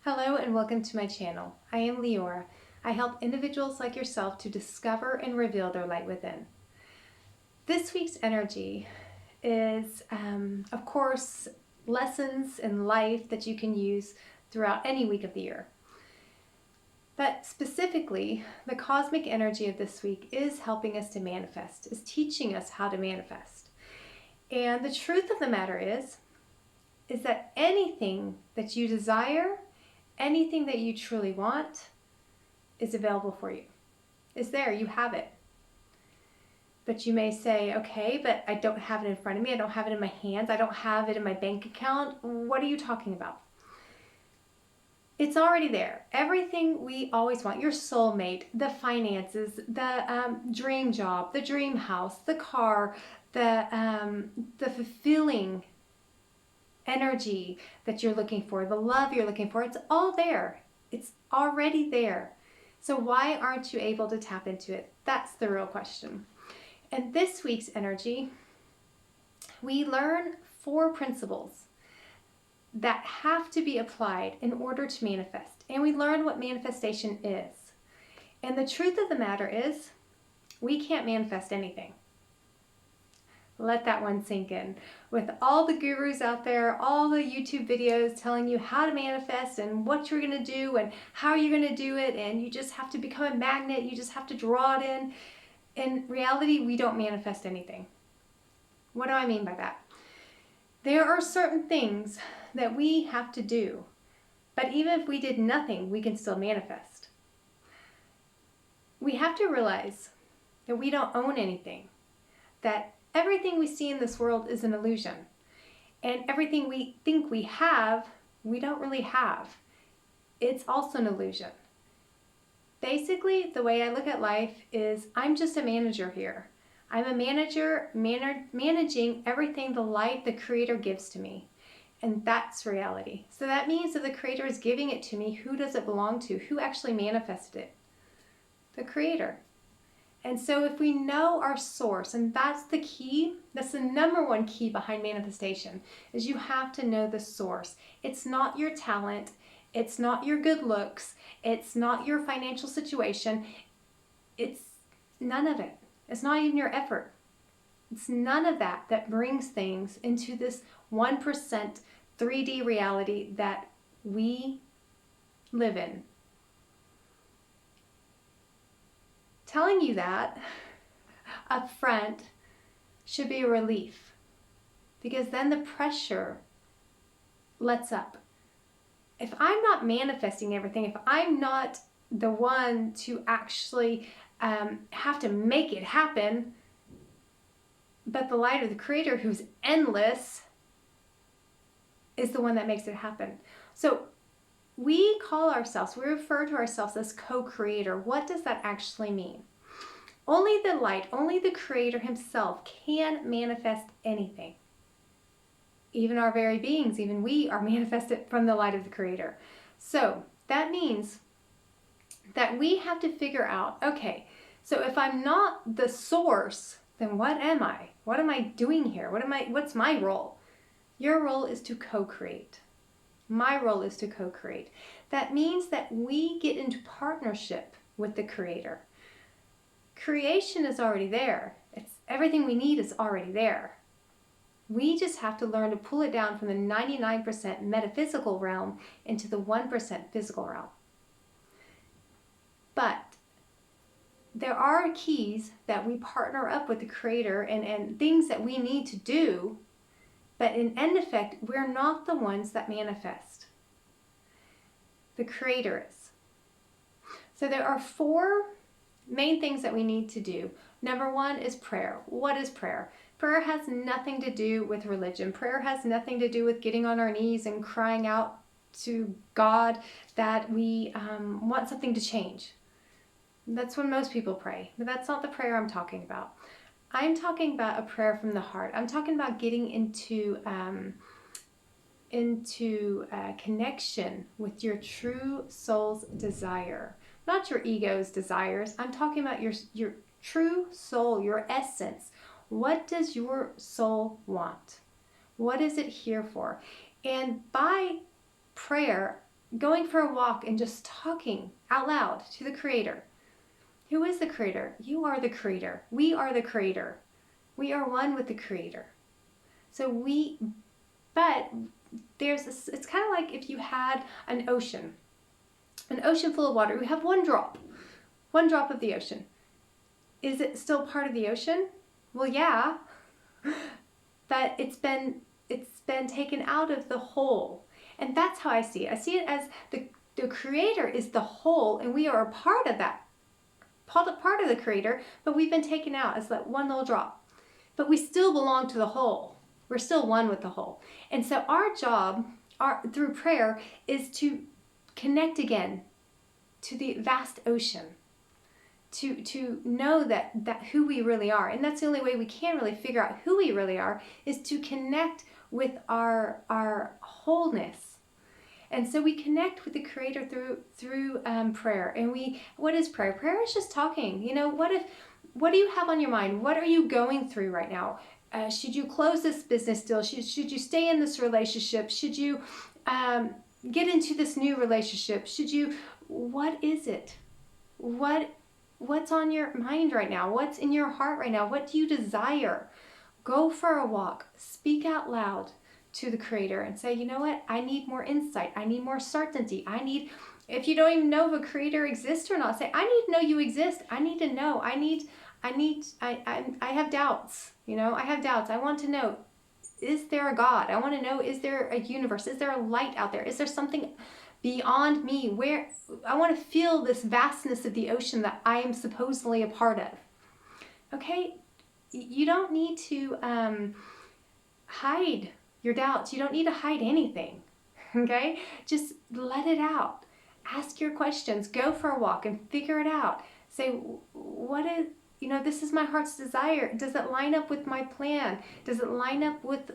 Hello and welcome to my channel. I am Leorah. I help individuals like yourself to discover and reveal their light within. This week's energy is, of course, lessons in life that you can use throughout any week of the year. But specifically, the cosmic energy of this week is helping us to manifest, is teaching us how to manifest. And the truth of the matter is that anything that you desire, anything that you truly want is available for you. It's there, you have it. But you may say, okay, but I don't have it in front of me. I don't have it in my hands. I don't have it in my bank account. What are you talking about? It's already there. Everything we always want, your soulmate, the finances, the dream job, the dream house, the car, the fulfilling energy that you're looking for, the love you're looking for, it's all there. It's already there. So why aren't you able to tap into it? That's the real question. And this week's energy, we learn 4 principles that have to be applied in order to manifest. And we learn what manifestation is. And the truth of the matter is, we can't manifest anything. Let that one sink in. With all the gurus out there, all the YouTube videos telling you how to manifest and what you're going to do and how you're going to do it, and you just have to become a magnet, you just have to draw it in. In reality, we don't manifest anything. What do I mean by that? There are certain things that we have to do, but even if we did nothing, we can still manifest. We have to realize that we don't own anything, that everything we see in this world is an illusion. And everything we think we have, we don't really have. It's also an illusion. Basically, the way I look at life is I'm just a manager here. I'm a manager managing everything the light, the Creator gives to me. And that's reality. So that means that the Creator is giving it to me. Who does it belong to? Who actually manifested it? The Creator. And so if we know our source, and that's the key, that's the number one key behind manifestation, is you have to know the source. It's not your talent, it's not your good looks, it's not your financial situation, it's none of it. It's not even your effort. It's none of that that brings things into this 1% 3D reality that we live in. Telling you that up front should be a relief, because then the pressure lets up. If I'm not manifesting everything, if I'm not the one to actually have to make it happen, but the light of the Creator, who's endless, is the one that makes it happen. So we refer to ourselves as co-creator. What does that actually mean? Only the light, only the Creator himself can manifest anything. Even our very beings, even we are manifested from the light of the Creator. So that means that we have to figure out, okay, so if I'm not the source, then what am I? What am I doing here? What's my role? Your role is to co-create. My role is to co-create. That means that we get into partnership with the Creator. Creation is already there. Everything we need is already there. We just have to learn to pull it down from the 99% metaphysical realm into the 1% physical realm. But there are keys that we partner up with the Creator and things that we need to do. But in end effect, we're not the ones that manifest. The Creator is. So there are 4 main things that we need to do. Number 1 is prayer. What is prayer? Prayer has nothing to do with religion. Prayer has nothing to do with getting on our knees and crying out to God that we want something to change. That's when most people pray. But that's not the prayer I'm talking about. I'm talking about a prayer from the heart. I'm talking about getting into connection with your true soul's desire, not your ego's desires. I'm talking about your true soul, your essence. What does your soul want? What is it here for? And by prayer, going for a walk and just talking out loud to the Creator. Who is the Creator? You are the Creator. We are the Creator. We are one with the Creator. But there's this, it's kind of like if you had an ocean full of water. We have one drop of the ocean. Is it still part of the ocean? Well, yeah, but it's been taken out of the whole. And that's how I see it. I see it as the Creator is the whole, and we are a part of that, part of the Creator, but we've been taken out as that one little drop. But we still belong to the whole. We're still one with the whole. And so our job, through prayer, is to connect again to the vast ocean, to know that who we really are. And that's the only way we can really figure out who we really are, is to connect with our wholeness. And so we connect with the Creator through prayer. And what is prayer? Prayer is just talking. You know, what do you have on your mind? What are you going through right now? Should you close this business deal? Should you stay in this relationship? Should you get into this new relationship? What is it? What's on your mind right now? What's in your heart right now? What do you desire? Go for a walk. Speak out loud to the Creator and say, you know what? I need more insight. I need more certainty. If you don't even know if a Creator exists or not, say, I need to know you exist. I need to know. I have doubts. You know, I have doubts. I want to know, is there a God? I want to know, is there a universe? Is there a light out there? Is there something beyond me? Where I want to feel this vastness of the ocean that I am supposedly a part of. Okay? You don't need to hide your doubts. You don't need to hide anything. Okay? Just let it out. Ask your questions. Go for a walk and figure it out. Say, this is my heart's desire. Does it line up with my plan? Does it line up with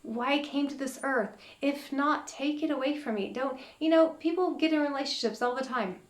why I came to this earth? If not, take it away from me. People get in relationships all the time.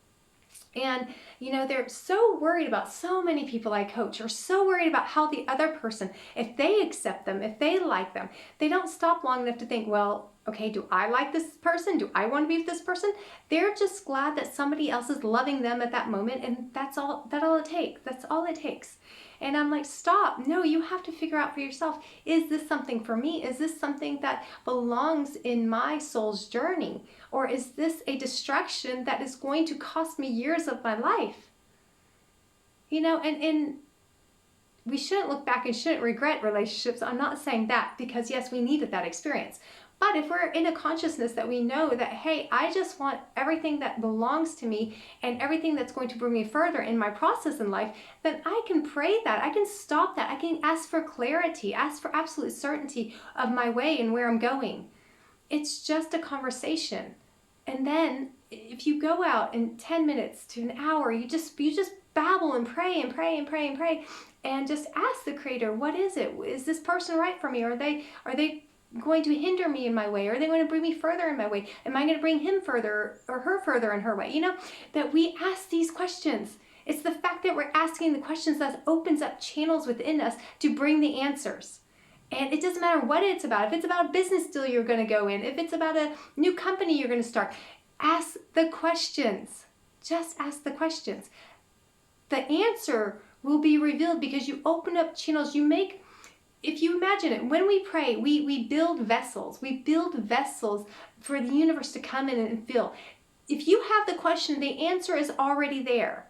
And, they're so worried about, so many people I coach are so worried about how the other person, if they accept them, if they like them, they don't stop long enough to think, well, okay, do I like this person? Do I want to be with this person? They're just glad that somebody else is loving them at that moment, and that's all it takes. That's all it takes. And I'm like, stop. No, you have to figure out for yourself, is this something for me? Is this something that belongs in my soul's journey? Or is this a distraction that is going to cost me years of my life? And we shouldn't look back and shouldn't regret relationships. I'm not saying that, because yes, we needed that experience. But if we're in a consciousness that we know that, hey, I just want everything that belongs to me and everything that's going to bring me further in my process in life, then I can pray that. I can stop that. I can ask for clarity, ask for absolute certainty of my way and where I'm going. It's just a conversation. And then if you go out in 10 minutes to an hour, you just babble and pray and pray and pray and pray and just ask the Creator, what is it? Is this person right for me? Are they going to hinder me in my way? Are they going to bring me further in my way? Am I going to bring him further or her further in her way? That we ask these questions. It's the fact that we're asking the questions that opens up channels within us to bring the answers. And it doesn't matter what it's about. If it's about a business deal you're going to go in, if it's about a new company you're going to start, ask the questions. Just ask the questions. The answer will be revealed because you open up channels. If you imagine it, when we pray, we build vessels. We build vessels for the universe to come in and fill. If you have the question, the answer is already there.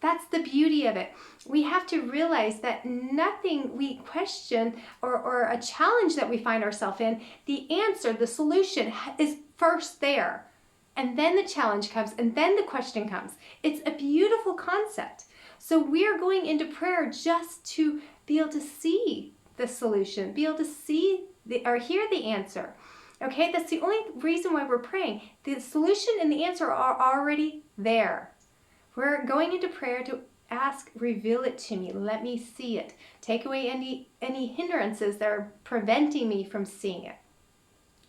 That's the beauty of it. We have to realize that nothing we question or a challenge that we find ourselves in, the answer, the solution is first there. And then the challenge comes, and then the question comes. It's a beautiful concept. So we're going into prayer just to be able to see the solution, be able to see or hear the answer. Okay, that's the only reason why we're praying. The solution and the answer are already there. We're going into prayer to ask, reveal it to me. Let me see it. Take away any hindrances that are preventing me from seeing it.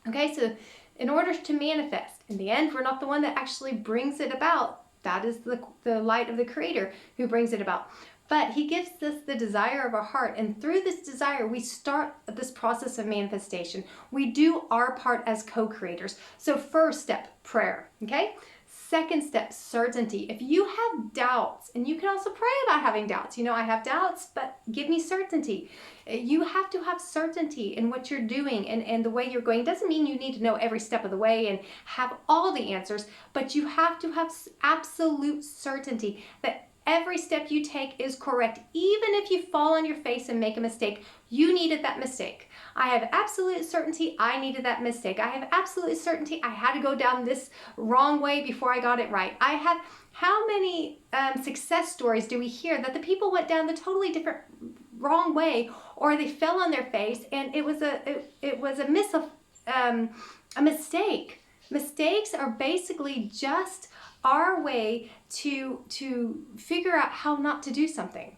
Okay, so in order to manifest, in the end, we're not the one that actually brings it about. That is the light of the Creator who brings it about. But he gives us the desire of our heart. And through this desire, we start this process of manifestation. We do our part as co-creators. So first step, prayer, okay? Second step, certainty. If you have doubts, and you can also pray about having doubts. You know, I have doubts, but give me certainty. You have to have certainty in what you're doing and the way you're going. It doesn't mean you need to know every step of the way and have all the answers, but you have to have absolute certainty that every step you take is correct. Even if you fall on your face and make a mistake, you needed that mistake. I have absolute certainty I needed that mistake. I have absolute certainty I had to go down this wrong way before I got it right. I have, how many success stories do we hear that the people went down the totally different wrong way, or they fell on their face and it was a mistake. Mistakes are basically just our way to figure out how not to do something.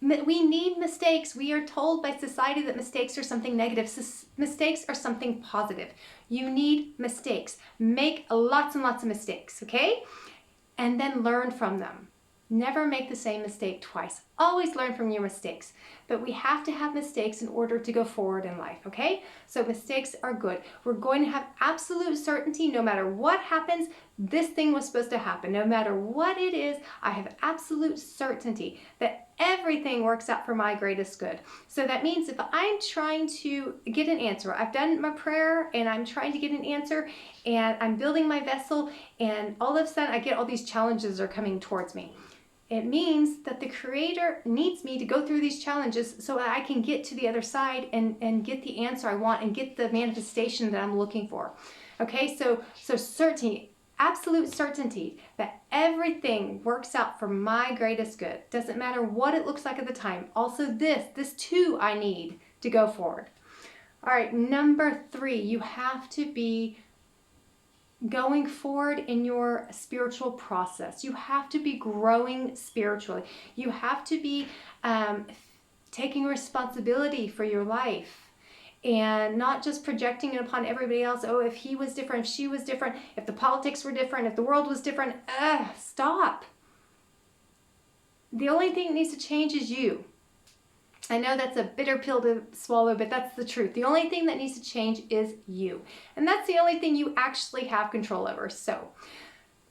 We need mistakes. We are told by society that mistakes are something negative. Mistakes are something positive. You need mistakes. Make lots and lots of mistakes, okay? And then learn from them. Never make the same mistake twice. Always learn from your mistakes. But we have to have mistakes in order to go forward in life, okay? So mistakes are good. We're going to have absolute certainty no matter what happens. This thing was supposed to happen. No matter what it is, I have absolute certainty that everything works out for my greatest good. So that means if I'm trying to get an answer, I've done my prayer and I'm trying to get an answer and I'm building my vessel and all of a sudden I get all these challenges are coming towards me. It means that the Creator needs me to go through these challenges so that I can get to the other side and get the answer I want and get the manifestation that I'm looking for. Okay, so certainty, absolute certainty that everything works out for my greatest good. Doesn't matter what it looks like at the time. Also this too I need to go forward. All right, number 3, you have to be going forward in your spiritual process. You have to be growing spiritually. You have to be taking responsibility for your life and not just projecting it upon everybody else. Oh, if he was different, if she was different, if the politics were different, if the world was different, stop. The only thing that needs to change is you. I know that's a bitter pill to swallow, but that's the truth. The only thing that needs to change is you. And that's the only thing you actually have control over. So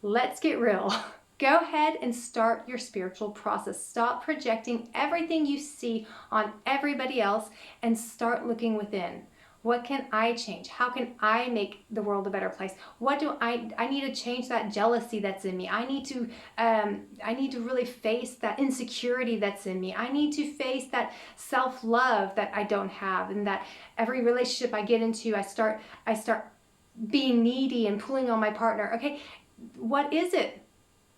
let's get real. Go ahead and start your spiritual process. Stop projecting everything you see on everybody else and start looking within. What can I change? How can I make the world a better place? What do I need to change that jealousy that's in me. I need to really face that insecurity that's in me. I need to face that self-love that I don't have, and that every relationship I get into, I start being needy and pulling on my partner. Okay, what is it?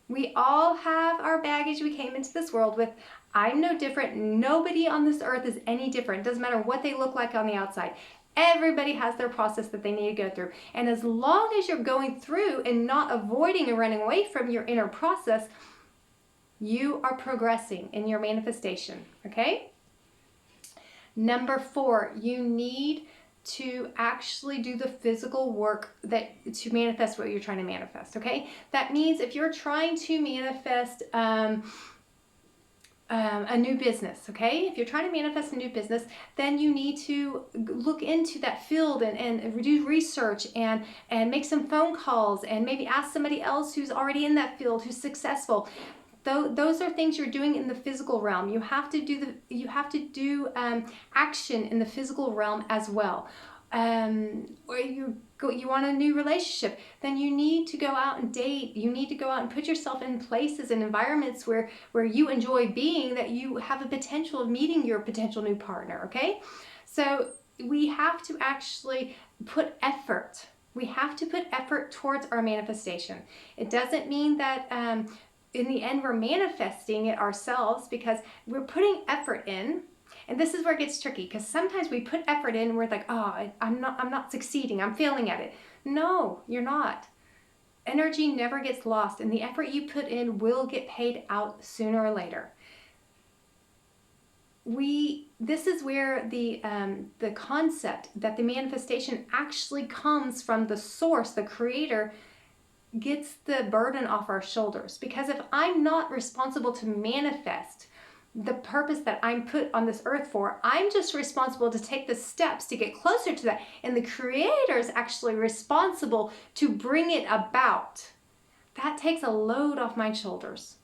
We all have our baggage we came into this world with. I'm no different. Nobody on this earth is any different. Doesn't matter what they look like on the outside. Everybody has their process that they need to go through. And as long as you're going through and not avoiding and running away from your inner process, you are progressing in your manifestation, okay? Number 4, you need to actually do the physical work to manifest what you're trying to manifest, okay? That means if you're trying to manifest a new business, okay? If you're trying to manifest a new business, then you need to look into that field and do research and make some phone calls and maybe ask somebody else who's already in that field, who's successful. Those are things you're doing in the physical realm. You have to do action in the physical realm as well. Or you want a new relationship, then you need to go out and date. You need to go out and put yourself in places and environments where you enjoy being, that you have a potential of meeting your potential new partner, okay? So we have to actually put effort. We have to put effort towards our manifestation. It doesn't mean that in the end we're manifesting it ourselves, because we're putting effort in. And this is where it gets tricky, because sometimes we put effort in and we're like, oh, I'm not succeeding. I'm failing at it. No, you're not. Energy never gets lost, and the effort you put in will get paid out sooner or later. This is where the concept that the manifestation actually comes from the source, the Creator, gets the burden off our shoulders. Because if I'm not responsible to manifest the purpose that I'm put on this earth for. I'm just responsible to take the steps to get closer to that. And the Creator is actually responsible to bring it about. That takes a load off my shoulders.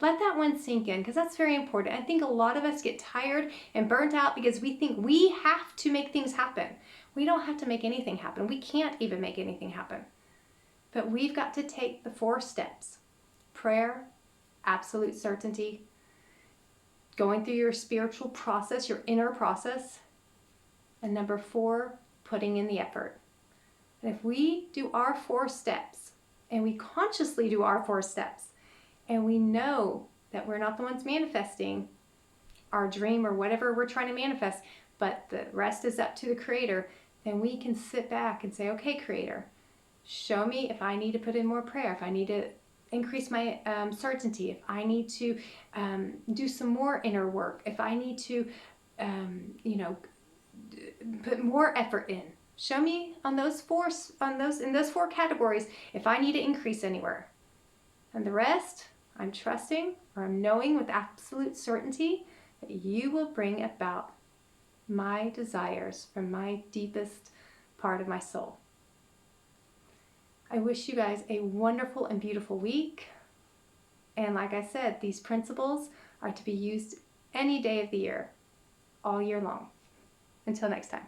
Let that one sink in, because that's very important. I think a lot of us get tired and burnt out because we think we have to make things happen. We don't have to make anything happen. We can't even make anything happen. But we've got to take the 4 steps. Prayer, absolute certainty, going through your spiritual process, your inner process, and number 4, putting in the effort. And if we do our 4 steps, and we consciously do our 4 steps, and we know that we're not the ones manifesting our dream or whatever we're trying to manifest, but the rest is up to the Creator, then we can sit back and say, okay, Creator, show me if I need to put in more prayer, if I need to increase my certainty, if I need to do some more inner work, if I need to, put more effort in. Show me in those 4 categories if I need to increase anywhere. And the rest, I'm trusting or I'm knowing with absolute certainty that you will bring about my desires from my deepest part of my soul. I wish you guys a wonderful and beautiful week. And like I said, these principles are to be used any day of the year, all year long. Until next time.